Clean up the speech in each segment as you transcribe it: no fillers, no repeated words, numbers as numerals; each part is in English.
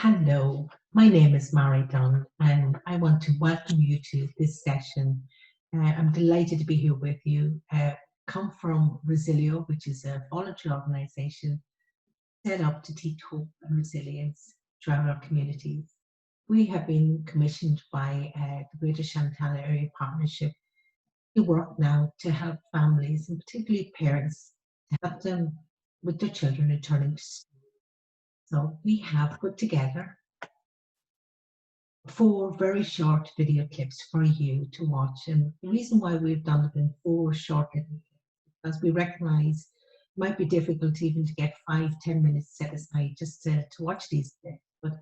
Hello, my name is Mary Dunn, and I want to welcome you to this session. I'm delighted to be here with you. Come from Resilio, which is a voluntary organisation set up to teach hope and resilience throughout our communities. We have been commissioned by the Greater Chantal Area Partnership to work now to help families, and particularly parents, to help them with their children returning to school. So we have put together four very short video clips for you to watch. And the reason why we've done it in four short little clips, because we recognize it might be difficult even to get 5, 10 minutes set aside just to watch these clips. But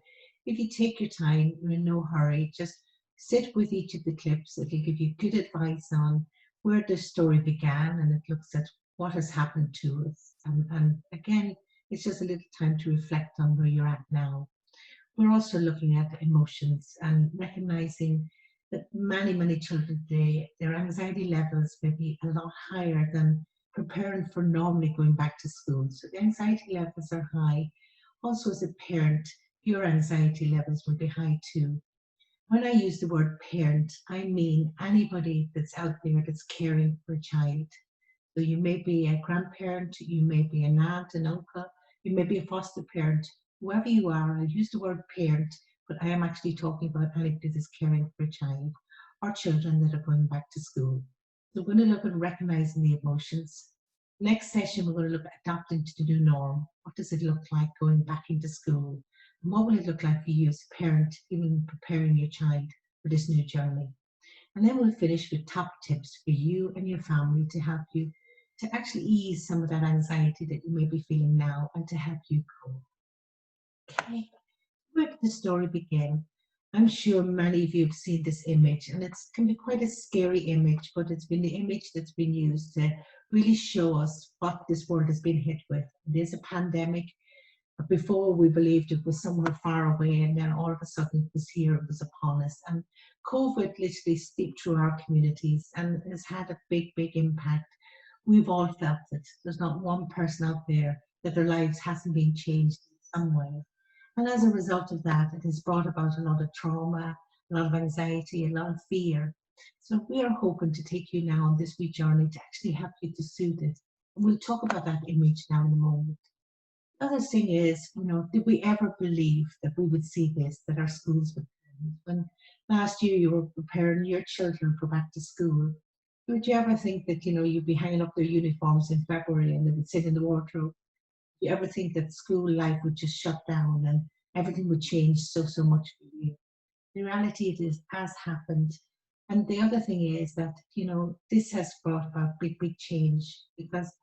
if you take your time, you're in no hurry, just sit with each of the clips. It'll give you good advice on where the story began, and it looks at what has happened to us. And again, it's just a little time to reflect on where you're at now. We're also looking at emotions and recognizing that many children today, their anxiety levels may be a lot higher than preparing for normally going back to school. So the anxiety levels are high. Also, as a parent, your anxiety levels will be high too. When I use the word parent, I mean anybody that's out there that's caring for a child. So you may be a grandparent, you may be an aunt, an uncle, you may be a foster parent, whoever you are. I use the word parent, but I am actually talking about anybody that's caring for a child or children that are going back to school. So we're going to look at recognizing the emotions. Next session, we're going to look at adapting to the new norm. What does it look like going back into school? And what will it look like for you as a parent, even preparing your child for this new journey? And then we'll finish with top tips for you and your family to help you to actually ease some of that anxiety that you may be feeling now and to help you cope. Okay, where did the story begin? I'm sure many of you have seen this image, and it can be quite a scary image, but it's been the image that's been used to really show us what this world has been hit with. It is a pandemic. Before we believed it was somewhere far away, and then all of a sudden it was here, it was upon us. And COVID literally steeped through our communities and has had a big impact. We've all felt it. There's not one person out there that their lives hasn't been changed in some way. And as a result of that, it has brought about a lot of trauma, a lot of anxiety, a lot of fear. So we are hoping to take you now on this wee journey to actually help you to soothe it. And we'll talk about that image now in a moment. The other thing is, did we ever believe that we would see this, that our schools would end? When last year you were preparing your children for back to school, would you ever think that, you'd be hanging up their uniforms in February and they would sit in the wardrobe? You ever think that school life would just shut down and everything would change so much for you? In reality, has happened. And the other thing is that, this has brought about big change because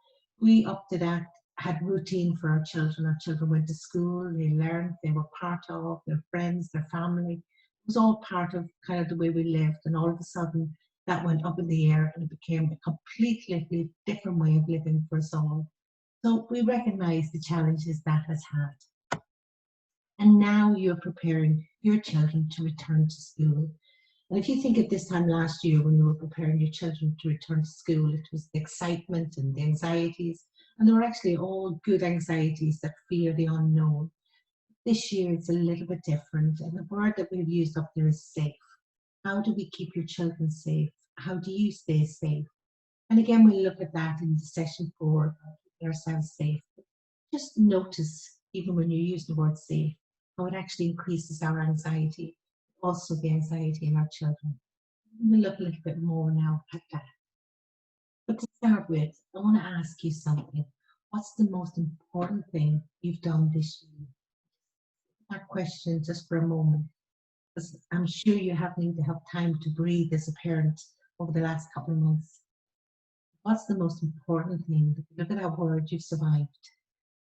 we up to that had routine for our children. Our children went to school, they learned, they were part of their friends, their family. It was all part of kind of the way we lived. And all of a sudden, that went up in the air and it became a completely different way of living for us all. So we recognize the challenges that has had. And now you're preparing your children to return to school. And if you think of this time last year when you were preparing your children to return to school, it was the excitement and the anxieties, and they were actually all good anxieties that fear the unknown. This year it's a little bit different, and the word that we've used up there is safe. How do we keep your children safe? How do you stay safe? And again, we'll look at that in session 4, keeping ourselves safe. Just notice, even when you use the word safe, how it actually increases our anxiety, also the anxiety in our children. We'll look a little bit more now at that. But to start with, I want to ask you something. What's the most important thing you've done this year? That question just for a moment, because I'm sure you haven't need to have time to breathe as a parent over the last couple of months. What's the most important thing? Look at that word, you've survived.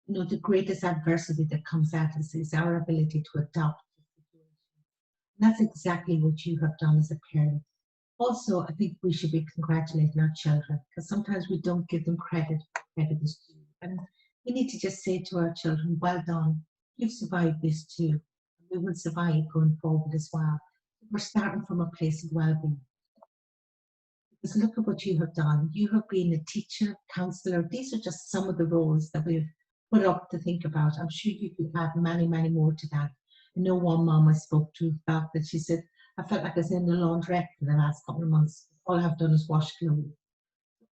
The greatest adversity that comes at us is our ability to adapt to the situation. And that's exactly what you have done as a parent. Also, I think we should be congratulating our children because sometimes we don't give them credit. Credit is due. And we need to just say to our children, well done, you've survived this too. We will survive going forward as well. We're starting from a place of well-being. Because look at what you have done. You have been a teacher, counselor. These are just some of the roles that we've put up to think about. I'm sure you could add many more to that. I know one mom I spoke to about that. She said, I felt like I was in the laundrette for the last couple of months. All I've done is wash clothes.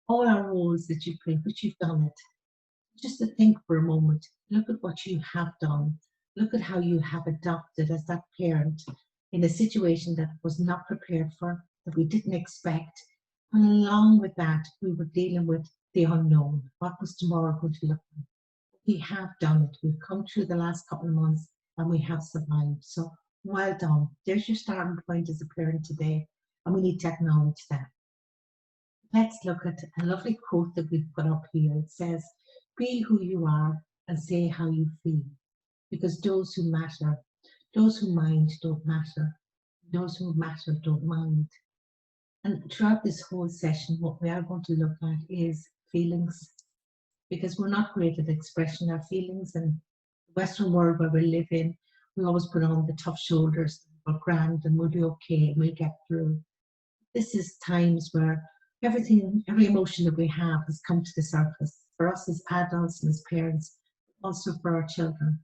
All our roles that you play, but you've done it. Just to think for a moment, look at what you have done. Look at how you have adopted as that parent in a situation that was not prepared for, that we didn't expect. And along with that, we were dealing with the unknown. What was tomorrow going to look like? We have done it. We've come through the last couple of months and we have survived. So well done. There's your starting point as a parent today. And we need to acknowledge that. Let's look at a lovely quote that we've put up here. It says, be who you are and say how you feel, because those who matter, those who mind don't matter, those who matter don't mind. And throughout this whole session, what we are going to look at is feelings, because we're not great at expressing our feelings. And the Western world where we live in, we always put on the tough shoulders, we're grand and we'll be okay and we'll get through. This is times where every emotion that we have has come to the surface for us as adults and as parents, also for our children.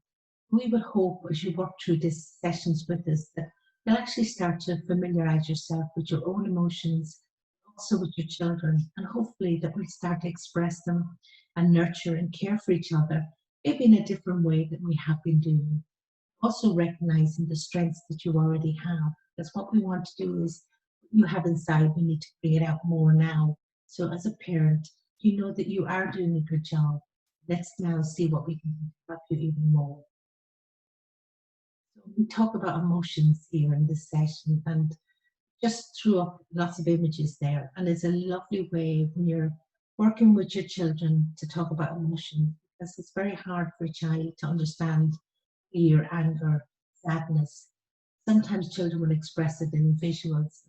We would hope as you work through these sessions with us that you'll actually start to familiarize yourself with your own emotions, also with your children, and hopefully that we'll start to express them and nurture and care for each other, maybe in a different way than we have been doing. Also recognizing the strengths that you already have. Because what we want to do is you have inside, we need to bring it out more now. So as a parent, you know that you are doing a good job. Let's now see what we can do to help you even more. So we talk about emotions here in this session and just threw up lots of images there. And it's a lovely way when you're working with your children to talk about emotion, because it's very hard for a child to understand fear, anger, sadness. Sometimes children will express it in visuals.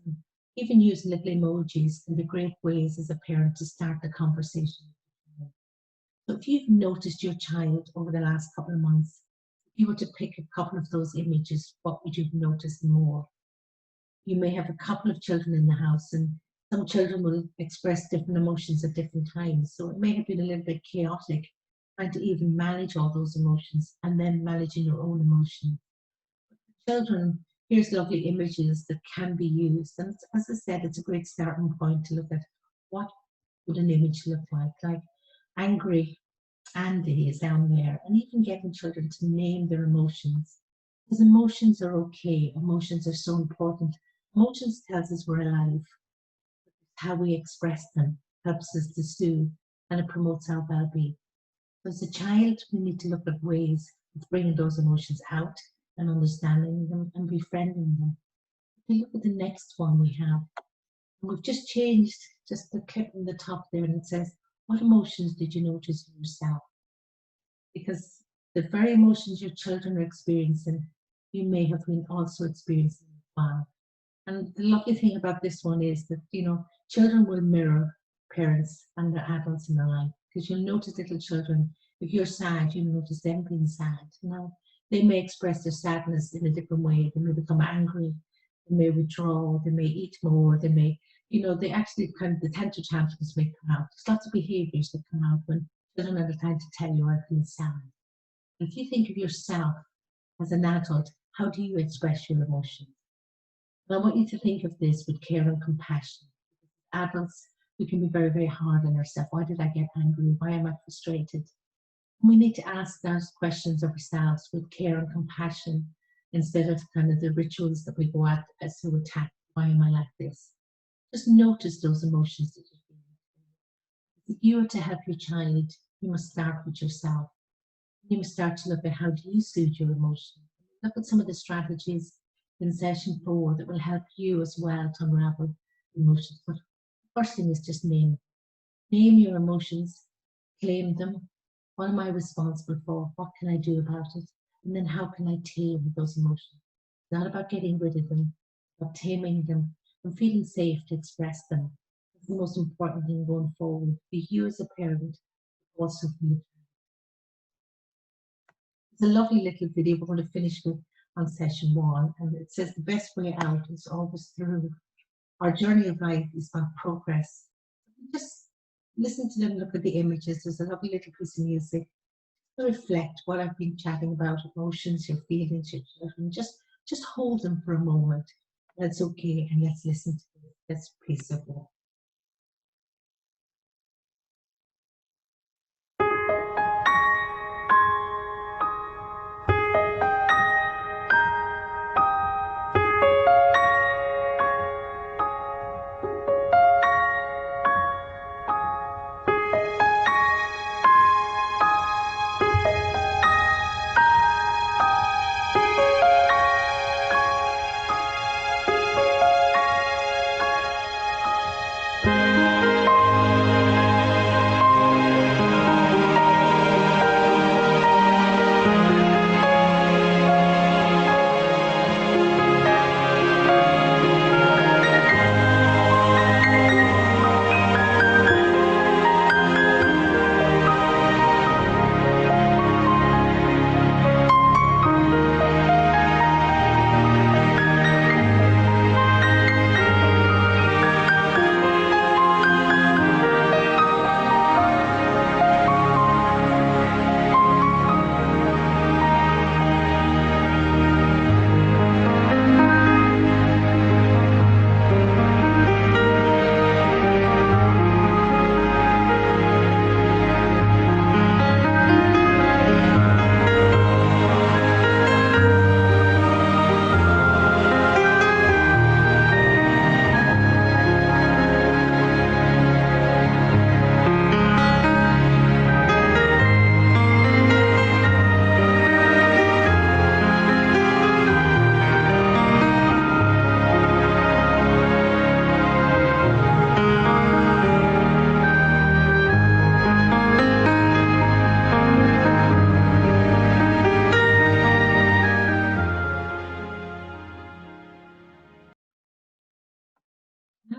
Even using little emojis can be great ways as a parent to start the conversation. So if you've noticed your child over the last couple of months, if you were to pick a couple of those images, what would you notice more? You may have a couple of children in the house, and some children will express different emotions at different times. So it may have been a little bit chaotic trying to even manage all those emotions and then managing your own emotions. Children, here's lovely images that can be used. And as I said, it's a great starting point to look at what would an image look like angry Andy is down there, and even getting children to name their emotions. Because emotions are okay. Emotions are so important. Emotions tells us we're alive. How we express them helps us to soothe, and it promotes our well-being. So as a child, we need to look at ways of bringing those emotions out and understanding them and befriending them. If we look at the next one we have, and we've just changed just the clip on the top there, and it says, what emotions did you notice in yourself? Because the very emotions your children are experiencing, you may have been also experiencing as well. And the lovely thing about this one is that, children will mirror parents and their adults in their life. Because you'll notice little children, if you're sad, you'll notice them being sad. Now, they may express their sadness in a different way. They may become angry, they may withdraw, they may eat more, they may, they actually the temper tantrums may come out. There's lots of behaviors that come out when children have the time to tell you I feel sad. If you think of yourself as an adult, how do you express your emotions? And I want you to think of this with care and compassion. Adults, we can be very, very hard on ourselves. Why did I get angry? Why am I frustrated? And we need to ask those questions of ourselves with care and compassion instead of the rituals that we go at as to attack. Why am I like this? Just notice those emotions that you're feeling. If you are to help your child, you must start with yourself. You must start to look at how do you soothe your emotions. Look at some of the strategies in session 4 that will help you as well to unravel emotions. But first thing is just name. Name your emotions, claim them. What am I responsible for? What can I do about it? And then how can I tame those emotions? It's not about getting rid of them, but taming them and feeling safe to express them. That's the most important thing going forward. For you as a parent, also for you. It's a lovely little video we're going to finish with on session 1, and it says the best way out is always through. Our journey of life is about progress. Just listen to them, look at the images. There's a lovely little piece of music. reflect what I've been chatting about, emotions, your feelings, your children. Just hold them for a moment. That's okay, and let's listen to this piece of work.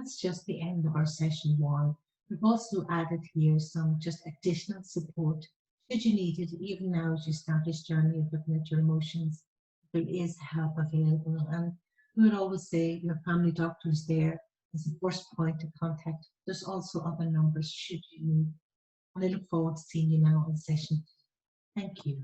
That's just the end of our session one. We've also added here some just additional support should you need it, even now as you start this journey of looking at your emotions. There is help available, and we would always say your family doctor is there as the first point of contact. There's also other numbers should you need. And I look forward to seeing you now in session two. Thank you.